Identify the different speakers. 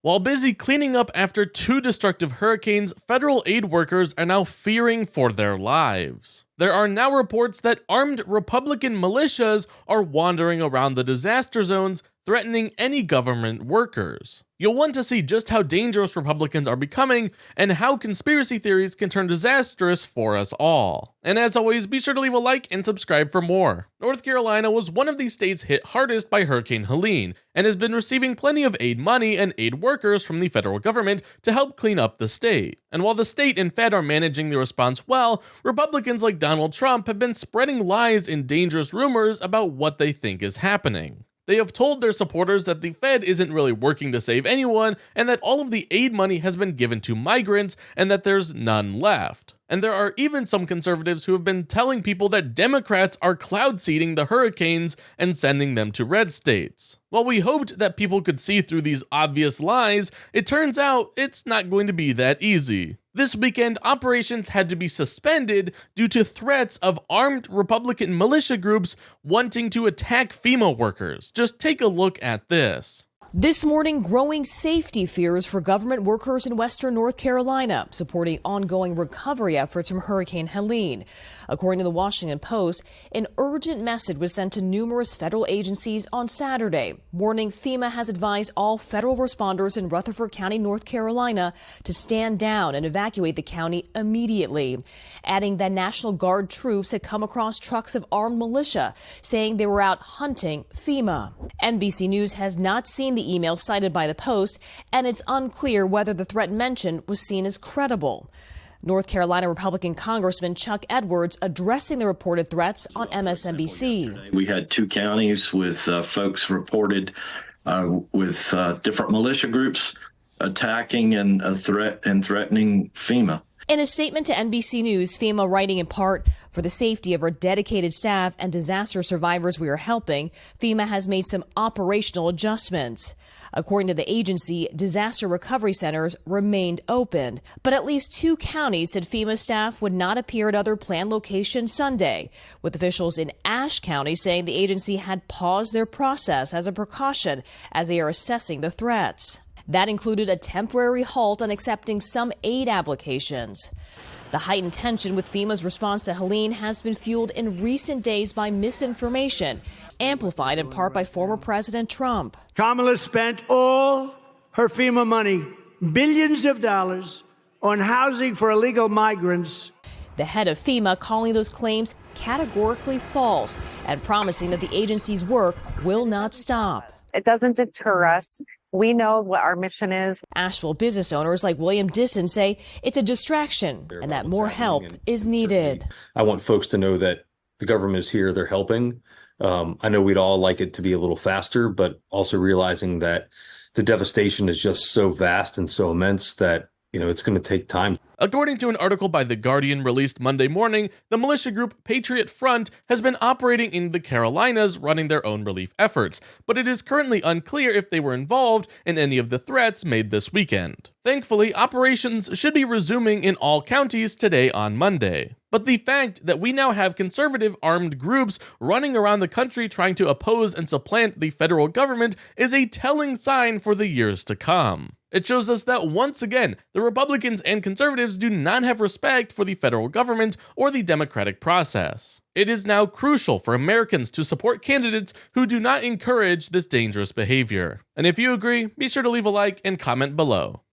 Speaker 1: While busy cleaning up after two destructive hurricanes, federal aid workers are now fearing for their lives. There are now reports that armed Republican militias are wandering around the disaster zones, threatening any government workers. You'll want to see just how dangerous Republicans are becoming and how conspiracy theories can turn disastrous for us all. And as always, be sure to leave a like and subscribe for more. North Carolina was one of these states hit hardest by Hurricane Helene and has been receiving plenty of aid money and aid workers from the federal government to help clean up the state. And while the state and Fed are managing the response well, Republicans like Donald Trump have been spreading lies and dangerous rumors about what they think is happening. They have told their supporters that the Fed isn't really working to save anyone and that all of the aid money has been given to migrants and that there's none left. And there are even some conservatives who have been telling people that Democrats are cloud seeding the hurricanes and sending them to red states. While we hoped that people could see through these obvious lies, it turns out it's not going to be that easy. This weekend, operations had to be suspended due to threats of armed Republican militia groups wanting to attack FEMA workers. Just take a look at this.
Speaker 2: This morning, growing safety fears for government workers in western North Carolina, supporting ongoing recovery efforts from Hurricane Helene. According to the Washington Post, an urgent message was sent to numerous federal agencies on Saturday, warning FEMA has advised all federal responders in Rutherford County, North Carolina, to stand down and evacuate the county immediately, adding that National Guard troops had come across trucks of armed militia, saying they were out hunting FEMA. NBC News has not seen the email cited by the Post, and it's unclear whether the threat mentioned was seen as credible. North Carolina Republican Congressman Chuck Edwards addressing the reported threats on MSNBC.
Speaker 3: We had two counties with folks reported with different militia groups attacking and threatening FEMA.
Speaker 2: In a statement to NBC News, FEMA writing in part, "For the safety of our dedicated staff and disaster survivors we are helping, FEMA has made some operational adjustments." According to the agency, disaster recovery centers remained open, but at least two counties said FEMA staff would not appear at other planned locations Sunday, with officials in Ashe County saying the agency had paused their process as a precaution as they are assessing the threats. That included a temporary halt on accepting some aid applications. The heightened tension with FEMA's response to Helene has been fueled in recent days by misinformation, amplified in part by former President Trump.
Speaker 4: Kamala spent all her FEMA money, billions of dollars, on housing for illegal migrants.
Speaker 2: The head of FEMA calling those claims categorically false and promising that the agency's work will not stop.
Speaker 5: It doesn't deter us. We know what our mission is.
Speaker 2: Asheville business owners like William Disson say it's a distraction and that more help is needed.
Speaker 6: I want folks to know that the government is here, they're helping. I know we'd all like it to be a little faster, but also realizing that the devastation is just so vast and so immense that, it's going to take time.
Speaker 1: According to an article by The Guardian released Monday morning, the militia group Patriot Front has been operating in the Carolinas running their own relief efforts, but it is currently unclear if they were involved in any of the threats made this weekend. Thankfully, operations should be resuming in all counties today on Monday. But the fact that we now have conservative armed groups running around the country trying to oppose and supplant the federal government is a telling sign for the years to come. It shows us that once again, the Republicans and conservatives do not have respect for the federal government or the democratic process. It is now crucial for Americans to support candidates who do not encourage this dangerous behavior. And if you agree, be sure to leave a like and comment below.